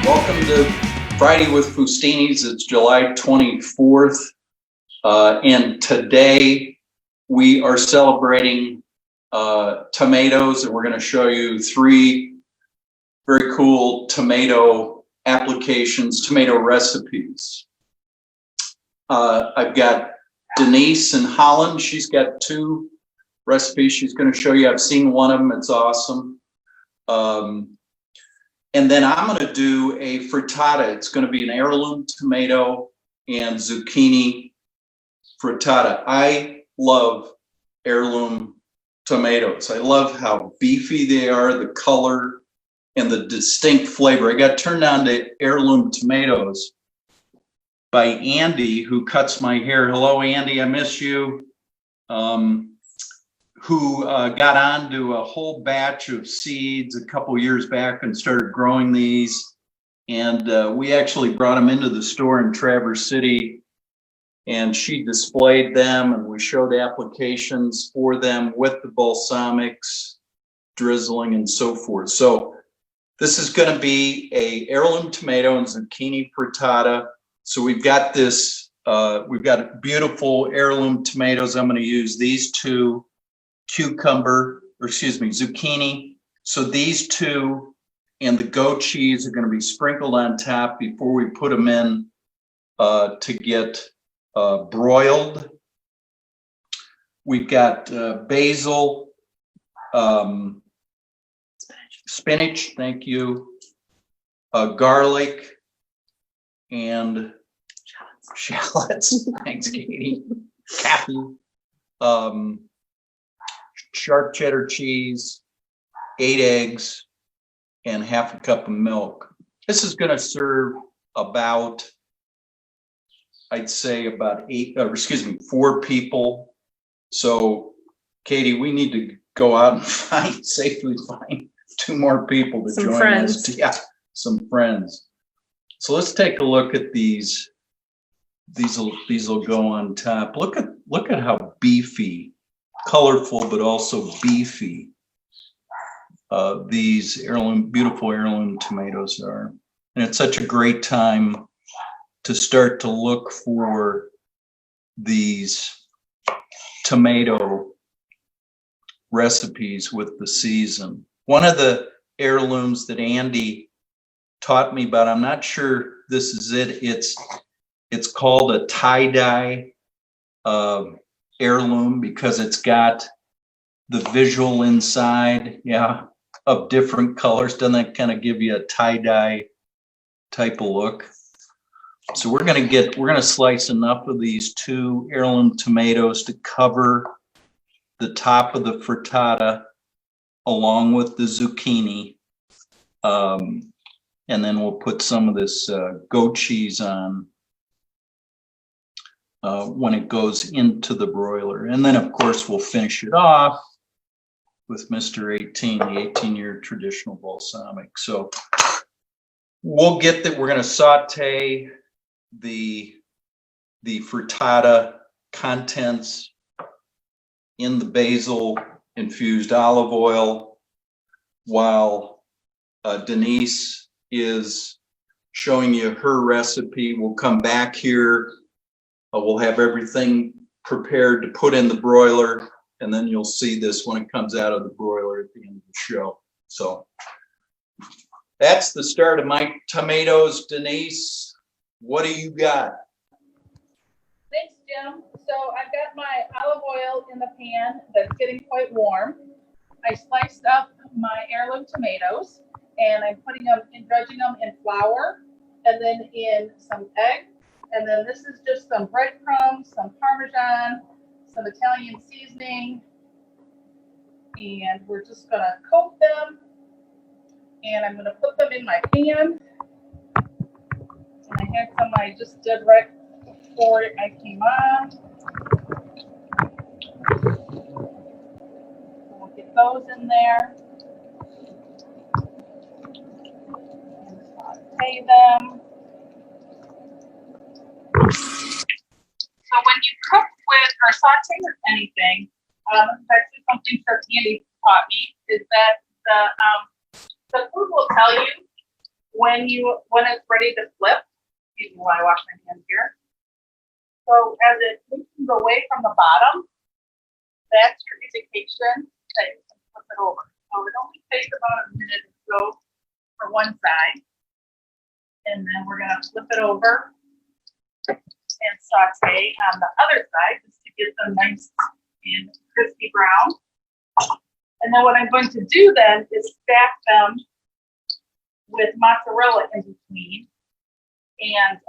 Welcome to Friday with Fustinis. It's July 24th, and today we are celebrating tomatoes, and we're going to show you three very cool tomato applications, tomato recipes. I've got Denise in Holland. She's got two recipes she's going to show you. I've seen one of them. It's awesome. And then I'm going to do a frittata. It's going to be an heirloom tomato and zucchini frittata. I love heirloom tomatoes. I love how beefy they are, the color, and the distinct flavor. I got turned on to heirloom tomatoes by Andy, who cuts my hair. Hello, Andy. I miss you. Who got onto a whole batch of seeds a couple years back and started growing these. And we actually brought them into the store in Traverse City, and she displayed them, and we showed applications for them with the balsamics, drizzling, and so forth. So this is going to be a heirloom tomato and zucchini frittata. So we've got this, we've got beautiful heirloom tomatoes. I'm going to use these two, zucchini. So these two and the goat cheese are going to be sprinkled on top before we put them in to get broiled. We've got basil, spinach, thank you, garlic, and shallots. Thanks, Katie. Kathy. Sharp cheddar cheese, 8 eggs, and half a cup of milk. This is going to serve about, I'd say about 4 people. So, Katie, we need to go out and safely find 2 more people to join us. Yeah, some friends. So let's take a look at these. These will go on top. Look at how beefy, colorful, but also beefy these beautiful heirloom tomatoes are. And it's such a great time to start to look for these tomato recipes with the season. One of the heirlooms that Andy taught me about, I'm not sure this is it. It's called a tie-dye heirloom because it's got the visual inside, of different colors. Doesn't that kind of give you a tie-dye type of look? So we're gonna slice enough of these 2 heirloom tomatoes to cover the top of the frittata along with the zucchini. And then we'll put some of this goat cheese on when it goes into the broiler. And then, of course, we'll finish it off with Mr. 18, the 18-year traditional balsamic. So we'll get that. We're going to saute the frittata contents in the basil infused olive oil while Denise is showing you her recipe. We'll come back here. We'll have everything prepared to put in the broiler, and then you'll see this when it comes out of the broiler at the end of the show. So that's the start of my tomatoes. Denise, what do you got? Thanks, Jim. So I've got my olive oil in the pan that's getting quite warm. I sliced up my heirloom tomatoes, and I'm dredging them in flour, and then in some egg. And then this is just some breadcrumbs, some Parmesan, some Italian seasoning. And we're just going to coat them. And I'm going to put them in my pan. And I had some I just did right before I came on. We'll get those in there. And saute them. So when you cook with or saute with anything, actually something Chef Andy taught me is that the food will tell you when it's ready to flip, excuse me while I wash my hands here. So as it moves away from the bottom, that's your indication that you can flip it over. So it only takes about a minute or so for one side. And then we're gonna flip it over and saute on the other side just to get them nice and crispy brown. And then what I'm going to do then is stack them with mozzarella in between and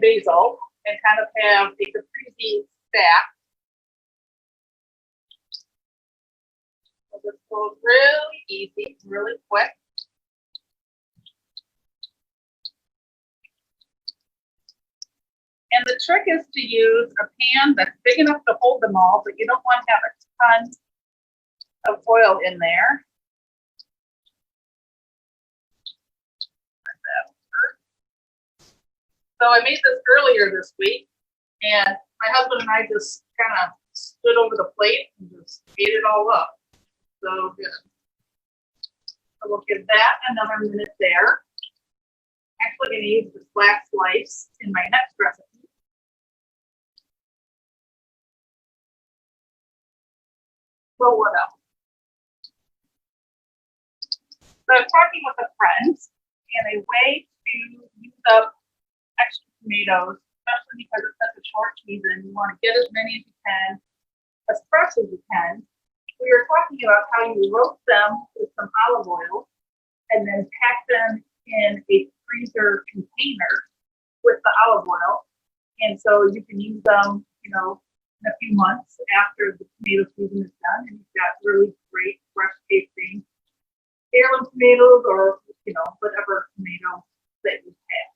basil, and kind of have a caprese stack. So this goes really easy, really quick. And the trick is to use a pan that's big enough to hold them all, but you don't want to have a ton of oil in there. So I made this earlier this week, and my husband and I just kind of stood over the plate and just ate it all up. So good. So we'll give that another minute there. Actually going to use the flat slice in my next recipe. So what else? So I'm talking with a friend, and a way to use up extra tomatoes, especially because it's such a short season, you want to get as many as you can, as fresh as you can. We were talking about how you roast them with some olive oil and then pack them in a freezer container with the olive oil. And so you can use them, you know, in a few months after the tomato season is done, and you've got really great fresh tasting heirloom tomatoes, or, you know, whatever tomato that you have.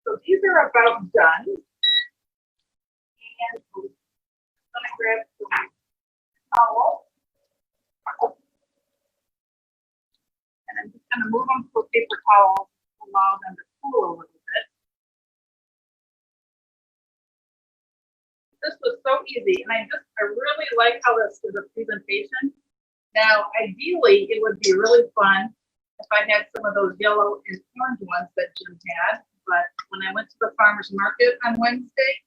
So these are about done. And I'm gonna grab some towel. And I'm just gonna move them to a paper towel to allow them to cool a little bit. This was so easy, and I really like how this is a presentation. Now, ideally, it would be really fun if I had some of those yellow and orange ones that Jim had, but when I went to the farmer's market on Wednesday,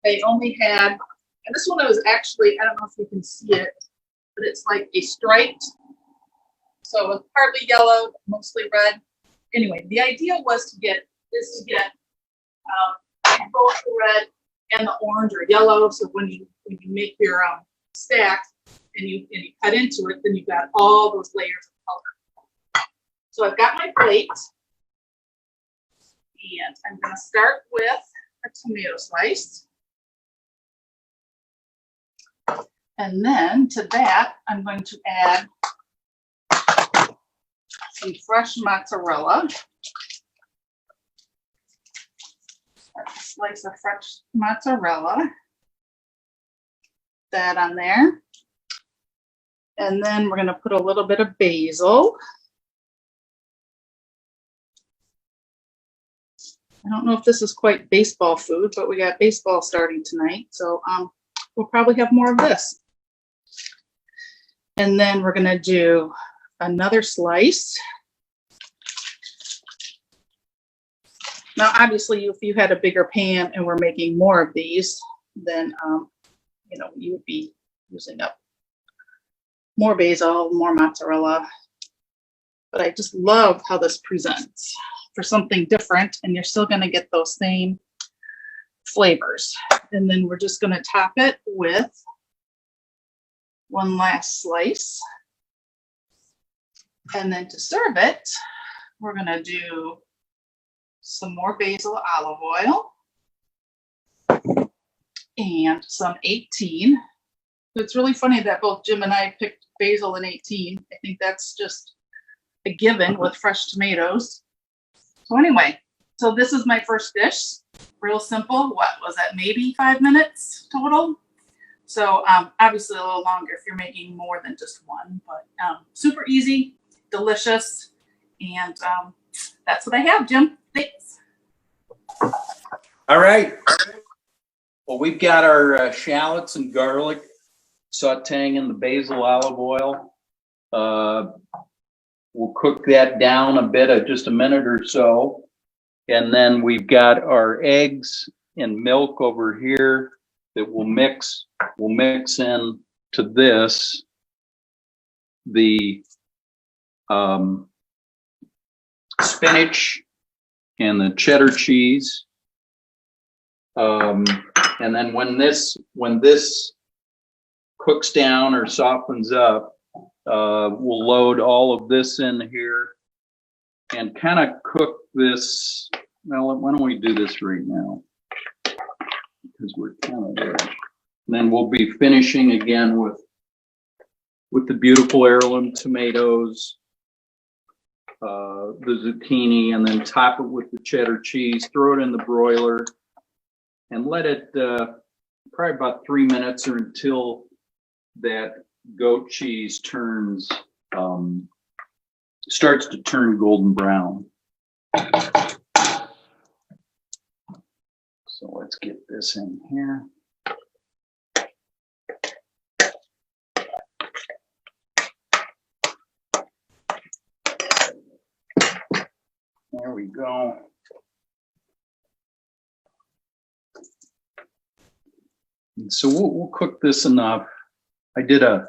they only had, and this one was actually, I don't know if you can see it, but it's like a striped, so it's partly yellow, mostly red. Anyway, the idea was to get both the red and the orange or yellow, so when you make your stack and you cut into it, then you've got all those layers of color. So I've got my plate, and I'm going to start with a tomato slice. And then to that, I'm going to add some fresh mozzarella. A slice of fresh mozzarella. That on there. And then we're going to put a little bit of basil. I don't know if this is quite baseball food, but we got baseball starting tonight, so we'll probably have more of this. And then we're going to do another slice. Now, obviously, if you had a bigger pan and we're making more of these, then you know, you would be using up more basil, more mozzarella. But I just love how this presents for something different, and you're still going to get those same flavors. And then we're just going to top it with one last slice. And then to serve it, we're going to do some more basil olive oil and some 18. It's really funny that both Jim and I picked basil and 18. I think that's just a given with fresh tomatoes. So anyway, so this is my first dish. Real simple. What was that? Maybe 5 minutes total. So obviously a little longer if you're making more than just one, but super easy, delicious, and that's what I have, Jim. Thanks. All right. Well, we've got our shallots and garlic sauteing in the basil olive oil. We'll cook that down a bit, just a minute or so. And then we've got our eggs and milk over here that we'll mix in to this. The spinach and the cheddar cheese. And then when this cooks down or softens up, we'll load all of this in here and kind of cook this. Well, why don't we do this right now? Because we're kind of there. And then we'll be finishing again with the beautiful heirloom tomatoes, the zucchini, and then top it with the cheddar cheese. Throw it in the broiler and let it probably about 3 minutes or until that goat cheese starts to turn golden brown. So let's get this in here. There we go. And so we'll cook this enough. I did a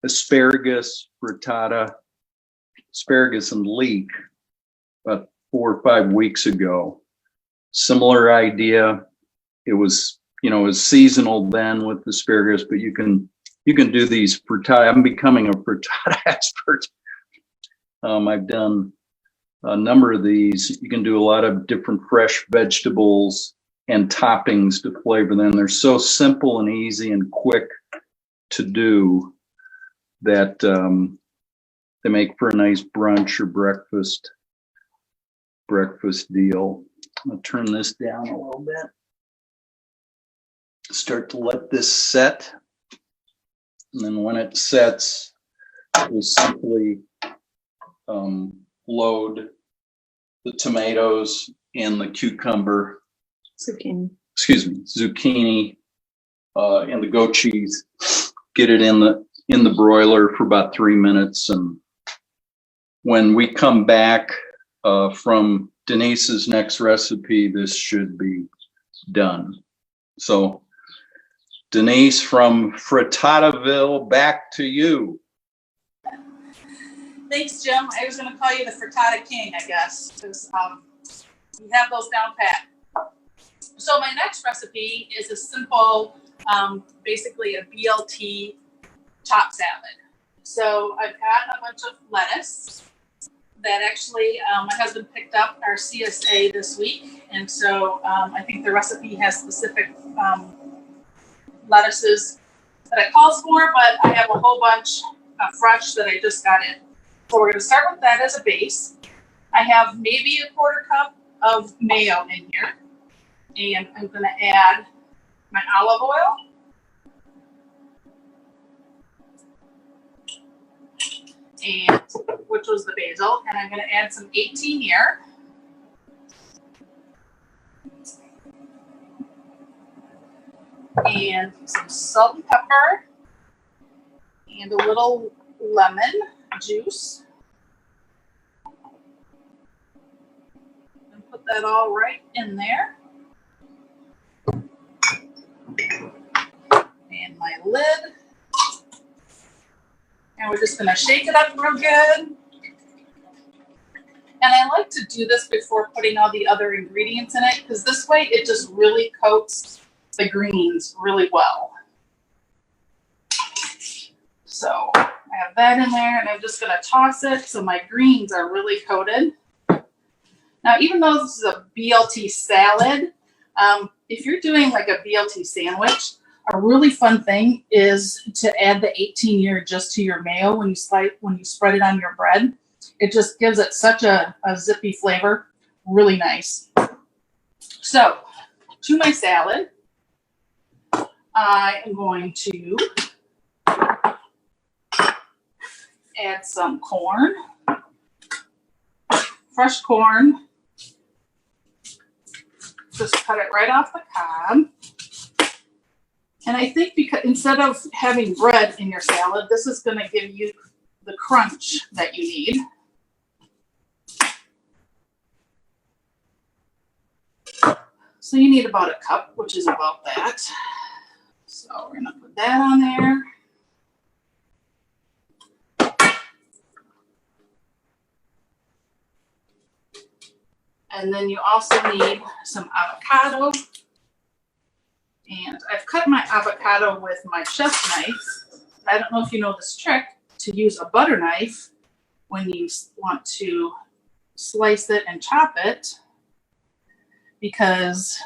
asparagus frittata, asparagus and leek, about 4 or 5 weeks ago. Similar idea. It was, it was seasonal then with asparagus, but you can do these frittata. I'm becoming a frittata expert. I've done a number of these. You can do a lot of different fresh vegetables and toppings to flavor them. They're so simple and easy and quick to do that they make for a nice brunch or breakfast deal. I'll turn this down a little bit. Start to let this set. And then when it sets, we'll simply load the tomatoes and the cucumber. Zucchini, and the goat cheese. Get it in the broiler for about 3 minutes, and when we come back from Denise's next recipe, this should be done. So, Denise from Frittataville, back to you. Thanks, Jim. I was going to call you the Frittata King, I guess, because you have those down pat. So my next recipe is a simple, basically a BLT top salad. So I've got a bunch of lettuce that actually my husband picked up our CSA this week. And so I think the recipe has specific lettuces that it calls for, but I have a whole bunch fresh that I just got in. So we're going to start with that as a base. I have maybe a 1/4 cup of mayo in here. And I'm going to add my olive oil. And which was the basil. And I'm going to add some 18 year. And some salt and pepper. And a little lemon juice. And put that all right in there. And my lid. And we're just going to shake it up real good. And I like to do this before putting all the other ingredients in it, because this way it just really coats the greens really well. So I have that in there, and I'm just going to toss it so my greens are really coated. Now, even though this is a BLT salad, if you're doing like a BLT sandwich, a really fun thing is to add the 18 year just to your mayo when you spread it on your bread. It just gives it such a zippy flavor. Really nice. So, to my salad, I am going to add some corn, fresh corn. Just cut it right off the cob. And I think because instead of having bread in your salad, this is going to give you the crunch that you need. So you need about a cup, which is about that. So we're gonna put that on there. And then you also need some avocado. And I've cut my avocado with my chef's knife. I don't know if you know this trick, to use a butter knife when you want to slice it and chop it, because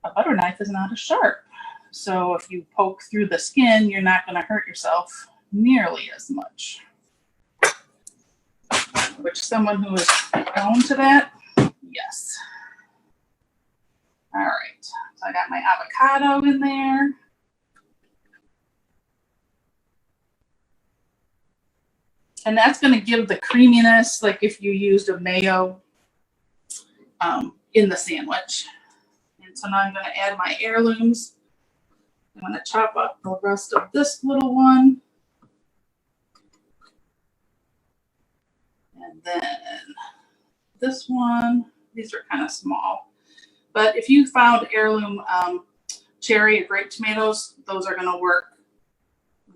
a butter knife is not as sharp. So if you poke through the skin, you're not going to hurt yourself nearly as much. Which someone who is prone to that, yes. All right, so I got my avocado in there. And that's going to give the creaminess, like if you used a mayo in the sandwich. And so now I'm going to add my heirlooms. I'm going to chop up the rest of this little one. And then this one, these are kind of small. But if you found heirloom cherry and grape tomatoes, those are going to work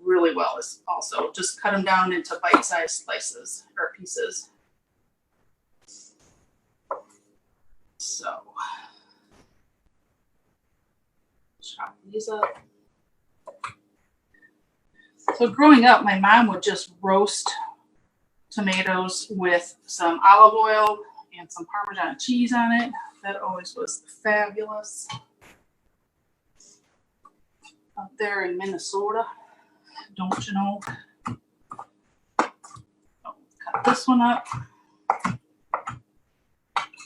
really well. Also, just cut them down into bite-sized slices or pieces. So, chop these up. So growing up, my mom would just roast tomatoes with some olive oil and some Parmesan cheese on it. That always was fabulous. Up there in Minnesota, don't you know? Oh, cut this one up.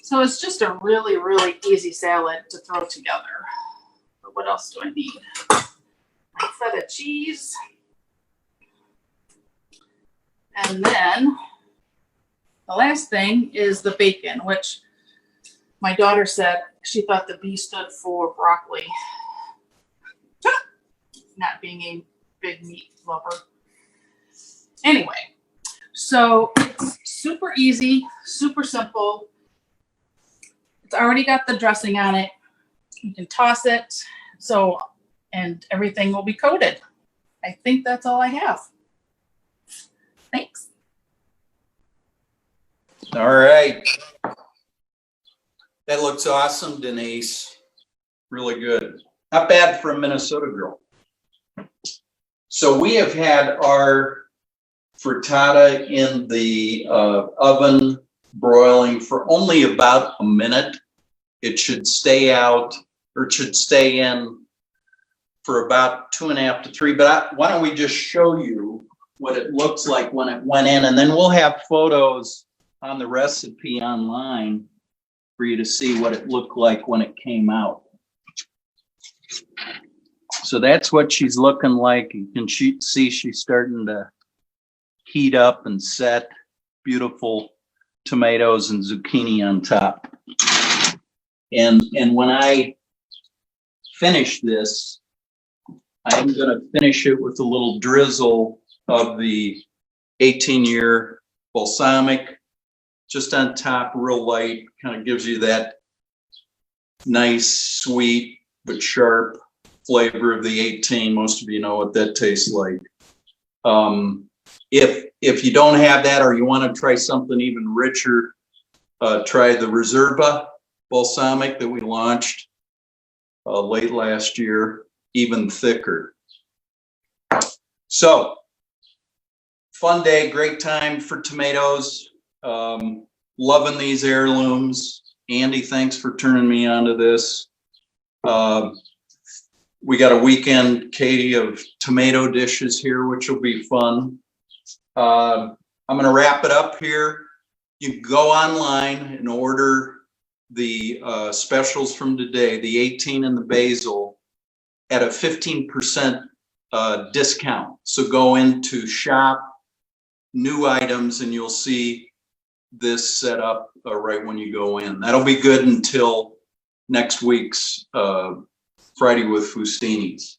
So it's just a really, really easy salad to throw together. But what else do I need? My feta cheese. And then the last thing is the bacon, which my daughter said she thought the B stood for broccoli. Not being a big meat lover. Anyway, so it's super easy, super simple. It's already got the dressing on it. You can toss it, and everything will be coated. I think that's all I have. Thanks. All right. That looks awesome, Denise. Really good. Not bad for a Minnesota girl. So we have had our frittata in the oven broiling for only about a minute. It should stay out, or it should stay in for about 2.5 to 3. But why don't we just show you what it looks like when it went in, and then we'll have photos on the recipe online for you to see what it looked like when it came out. So that's what she's looking like. You can see she's starting to heat up and set. Beautiful tomatoes and zucchini on top. And when I finish this, I'm going to finish it with a little drizzle of the 18-year balsamic, just on top, real light, kind of gives you that nice, sweet, but sharp flavor of the 18. Most of you know what that tastes like. If you don't have that, or you want to try something even richer, try the Reserva balsamic that we launched late last year, even thicker. So, fun day, great time for tomatoes. Loving these heirlooms. Andy, thanks for turning me onto this. We got a weekend, Katie, of tomato dishes here, which will be fun. I'm going to wrap it up here. You can go online and order the specials from today, the 18 and the basil, at a 15% discount. So go into shop, new items, and you'll see this set up right when you go in. That'll be good until next week's Friday with Fustini's.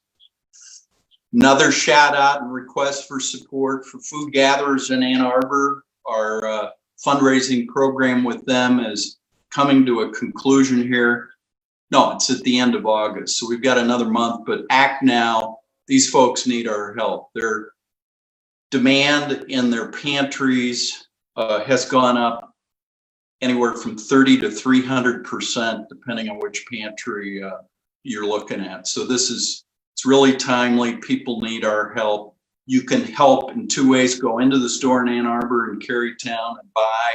Another shout out and request for support for Food Gatherers in Ann Arbor. Our fundraising program with them is coming to a conclusion here. No, it's at the end of August. So we've got another month, but act now. These folks need our help. Their demand in their pantries has gone up anywhere from 30 to 300%, depending on which pantry you're looking at. So it's really timely. People need our help. You can help in two ways. Go into the store in Ann Arbor and Carytown and buy,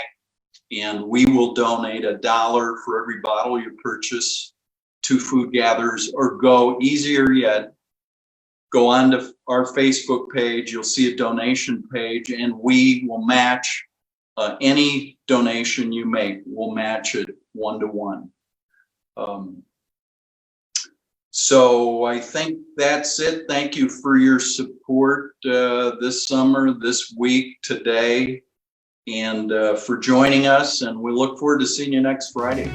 and we will donate $1 for every bottle you purchase to Food Gatherers. Or go easier yet, go onto our Facebook page. You'll see a donation page, and we will match any donation you make. We'll match it 1-to-1. So I think that's it. Thank you for your support this summer, this week, today, and for joining us. And we look forward to seeing you next Friday.